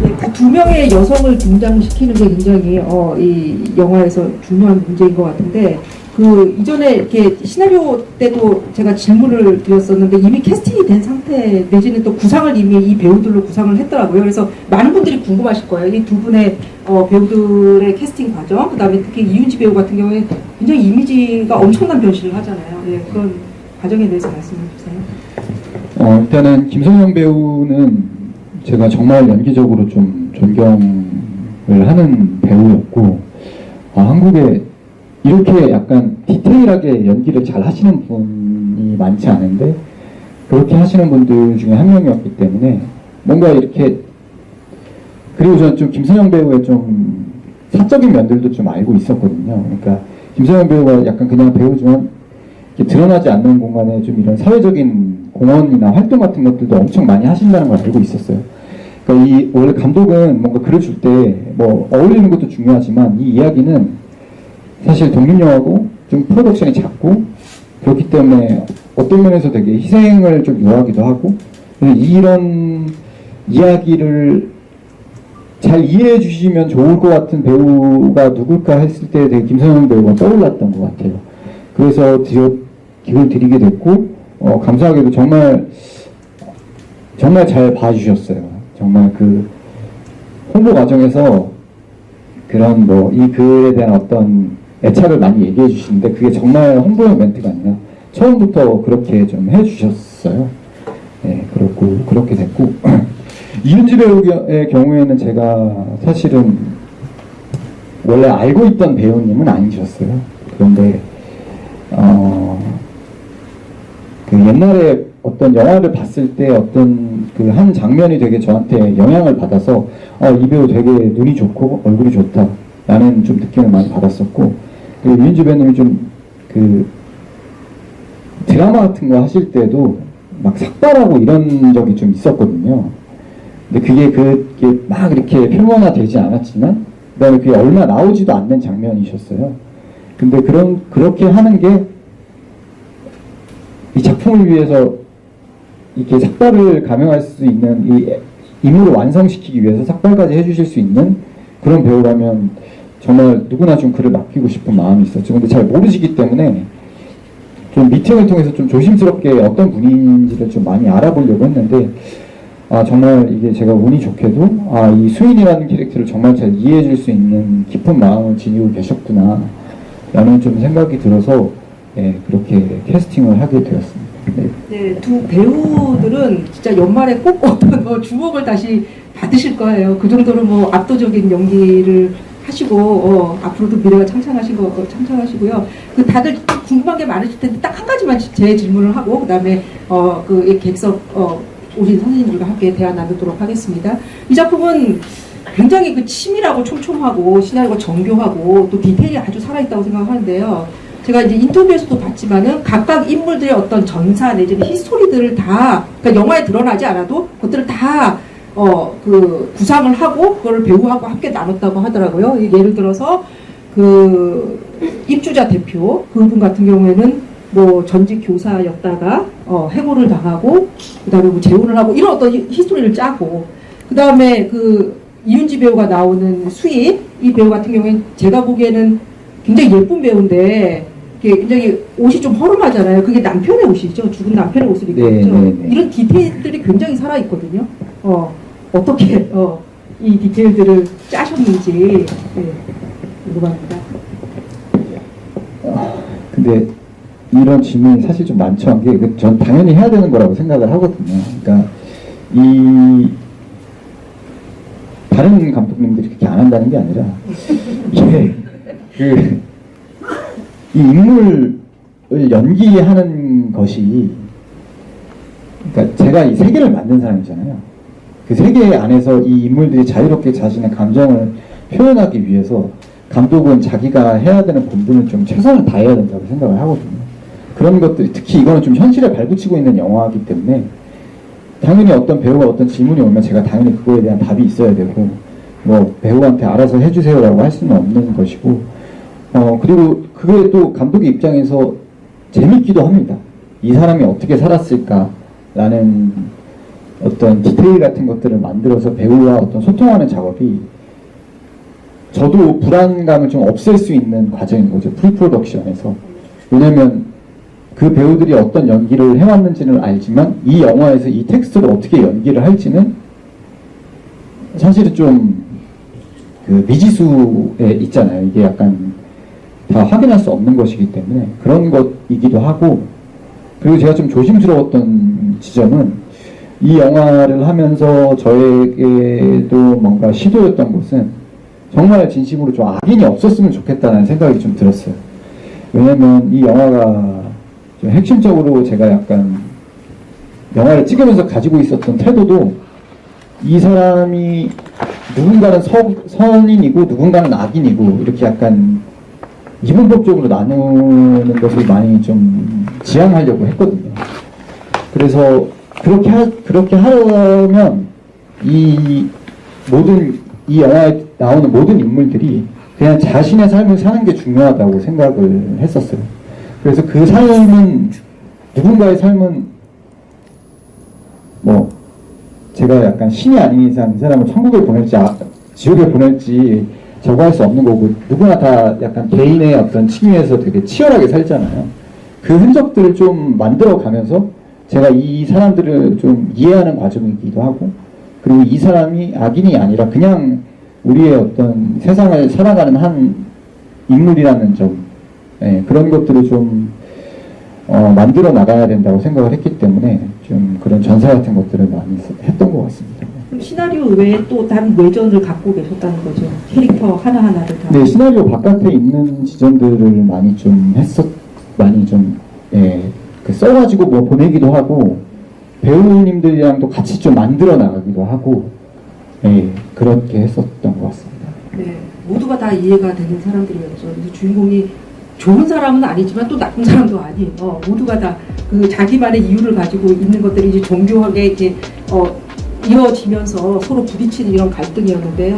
그 두 명의 여성을 등장시키는 게 굉장히 이 영화에서 중요한 문제인 것 같은데, 그 이전에 이렇게 시나리오 때도 제가 질문을 드렸었는데 이미 캐스팅이 된 상태 내지는 또 구상을 이미 이 배우들로 구상을 했더라고요. 그래서 많은 분들이 궁금하실 거예요. 이 두 분의 배우들의 캐스팅 과정, 그다음에 특히 이윤지 배우 같은 경우에 굉장히 이미지가 엄청난 변신을 하잖아요. 예, 그런 과정에 대해서 말씀해 주세요. 일단은 김선영 배우는 제가 정말 연기적으로 좀 존경을 하는 배우였고, 한국에 이렇게 약간 디테일하게 연기를 잘 하시는 분이 많지 않은데 그렇게 하시는 분들 중에 한 명이었기 때문에 뭔가 이렇게, 그리고 저는 좀 김선영 배우의 좀 사적인 면들도 좀 알고 있었거든요. 그러니까 김선영 배우가 약간 그냥 배우지만 이렇게 드러나지 않는 공간에 좀 이런 사회적인 공헌이나 활동 같은 것들도 엄청 많이 하신다는 걸 알고 있었어요. 그러니까 원래 감독은 뭔가 글을 줄 때 뭐 어울리는 것도 중요하지만 이 이야기는 사실 독립영화고 좀 프로덕션이 작고 그렇기 때문에 어떤 면에서 되게 희생을 좀 요하기도 하고, 이런 이야기를 잘 이해해 주시면 좋을 것 같은 배우가 누굴까 했을 때 되게 김선영 배우가 떠올랐던 것 같아요. 그래서 기회를 드리게 됐고, 감사하게도 정말 잘 봐주셨어요. 정말 그 홍보 과정에서 그런 이 글에 대한 어떤 애착을 많이 얘기해 주시는데 그게 정말 홍보용 멘트가 아니라 처음부터 그렇게 좀 해주셨어요. 네, 그렇게 됐고 이윤지 배우의 경우에는 제가 사실은 원래 알고 있던 배우님은 아니셨어요. 그런데 그 옛날에 어떤 영화를 봤을 때 어떤 그 한 장면이 되게 저한테 영향을 받아서 이 배우 되게 눈이 좋고 얼굴이 좋다 라는 좀 느낌을 많이 받았었고, 그리고 이윤지 배우님이 좀 그 드라마 같은 거 하실 때도 막 삭발하고 이런 적이 좀 있었거든요. 근데 그게 막 이렇게 표면화되지 않았지만 그다음에 그게 얼마 나오지도 않는 장면이셨어요. 근데 그렇게 하는 게 이 작품을 위해서 이렇게 삭발을 감행할 수 있는 이 임무를 완성시키기 위해서 삭발까지 해주실 수 있는 그런 배우라면 정말 누구나 좀 그를 맡기고 싶은 마음이 있었죠. 근데 잘 모르시기 때문에 좀 미팅을 통해서 좀 조심스럽게 어떤 분인지를 좀 많이 알아보려고 했는데, 정말 이게 제가 운이 좋게도 이 수인이라는 캐릭터를 정말 잘 이해해 줄 수 있는 깊은 마음을 지니고 계셨구나 라는 좀 생각이 들어서 그렇게 캐스팅을 하게 되었습니다. 네, 두 배우들은 진짜 연말에 꼭 어떤 주목을 다시 받으실 거예요. 그 정도로 압도적인 연기를 하시고 앞으로도 미래가 창창하시고요. 그 다들 궁금한 게 많으실 텐데 딱 한 가지만 제 질문을 하고 그다음에 그 객석 오신 선생님들과 함께 대화 나누도록 하겠습니다. 이 작품은 굉장히 그 치밀하고 촘촘하고 시나리오가 정교하고 또 디테일이 아주 살아있다고 생각하는데요. 제가 이제 인터뷰에서도 봤지만은 각각 인물들의 어떤 전사 내지는 히스토리들을 다, 그러니까 영화에 드러나지 않아도 그것들을 다 그 구상을 하고 그거를 배우하고 함께 나눴다고 하더라고요. 예를 들어서 그 입주자 대표 그분 같은 경우에는 전직 교사였다가 해고를 당하고 그다음에 재혼을 하고 이런 어떤 히스토리를 짜고, 그다음에 그 이윤지 배우가 나오는 수인 이 배우 같은 경우에는 제가 보기에는 굉장히 예쁜 배우인데 굉장히 옷이 좀 허름하잖아요. 그게 남편의 옷이죠. 죽은 남편의 옷을 입고 있죠. 이런 디테일들이 굉장히 살아있거든요. 어떻게 이 디테일들을 짜셨는지 궁금합니다. 근데 이런 질문이 사실 좀 많죠. 한 게 전 당연히 해야 되는 거라고 생각을 하거든요. 그러니까 다른 감독님들이 그렇게 안 한다는 게 아니라 이 인물을 연기하는 것이, 그러니까 제가 이 세계를 만든 사람이잖아요. 그 세계 안에서 이 인물들이 자유롭게 자신의 감정을 표현하기 위해서 감독은 자기가 해야 되는 본분을 좀 최선을 다해야 된다고 생각을 하거든요. 그런 것들이, 특히 이거는 좀 현실에 발붙이고 있는 영화이기 때문에 당연히 어떤 배우가 어떤 질문이 오면 제가 당연히 그거에 대한 답이 있어야 되고 배우한테 알아서 해주세요라고 할 수는 없는 것이고, 그리고 그게 또 감독의 입장에서 재밌기도 합니다. 이 사람이 어떻게 살았을까라는 어떤 디테일 같은 것들을 만들어서 배우와 어떤 소통하는 작업이 저도 불안감을 좀 없앨 수 있는 과정인 거죠. 프리프로덕션에서. 왜냐면 그 배우들이 어떤 연기를 해왔는지는 알지만 이 영화에서 이 텍스트를 어떻게 연기를 할지는 사실은 좀 그 미지수에 있잖아요. 이게 약간 다 확인할 수 없는 것이기 때문에 그런 것이기도 하고, 그리고 제가 좀 조심스러웠던 지점은 이 영화를 하면서 저에게도 뭔가 시도였던 것은 정말 진심으로 좀 악인이 없었으면 좋겠다는 생각이 좀 들었어요. 왜냐면 이 영화가 좀 핵심적으로 제가 약간 영화를 찍으면서 가지고 있었던 태도도 이 사람이 누군가는 선인이고 누군가는 악인이고 이렇게 약간 이분법적으로 나누는 것을 많이 좀 지향하려고 했거든요. 그래서 그렇게 하려면 이 영화에 나오는 모든 인물들이 그냥 자신의 삶을 사는 게 중요하다고 생각을 했었어요. 그래서 그 삶은, 누군가의 삶은 뭐 제가 약간 신이 아닌 이상 이 사람을 천국에 보낼지 지옥에 보낼지 저거 할 수 없는 거고, 누구나 다 약간 개인의 어떤 층위에서 되게 치열하게 살잖아요. 그 흔적들을 좀 만들어 가면서 제가 이 사람들을 좀 이해하는 과정이기도 하고, 그리고 이 사람이 악인이 아니라 그냥 우리의 어떤 세상을 살아가는 한 인물이라는 점, 그런 것들을 좀 만들어 나가야 된다고 생각을 했기 때문에 좀 그런 전사 같은 것들을 많이 했던 것 같습니다. 그럼 시나리오 외에 또 다른 외전을 갖고 계셨다는 거죠? 캐릭터 하나하나를 다. 네, 시나리오 바깥에 있는 지점들을 많이 좀 써가지고 뭐 보내기도 하고, 배우님들이랑도 같이 좀 만들어 나가기도 하고, 그렇게 했었던 것 같습니다. 네, 모두가 다 이해가 되는 사람들이었죠. 그래서 주인공이 좋은 사람은 아니지만 또 나쁜 사람도 아닌, 모두가 다 그 자기만의 이유를 가지고 있는 것들이 이제 정교하게 이렇게 이어지면서 서로 부딪히는 이런 갈등이었는데요.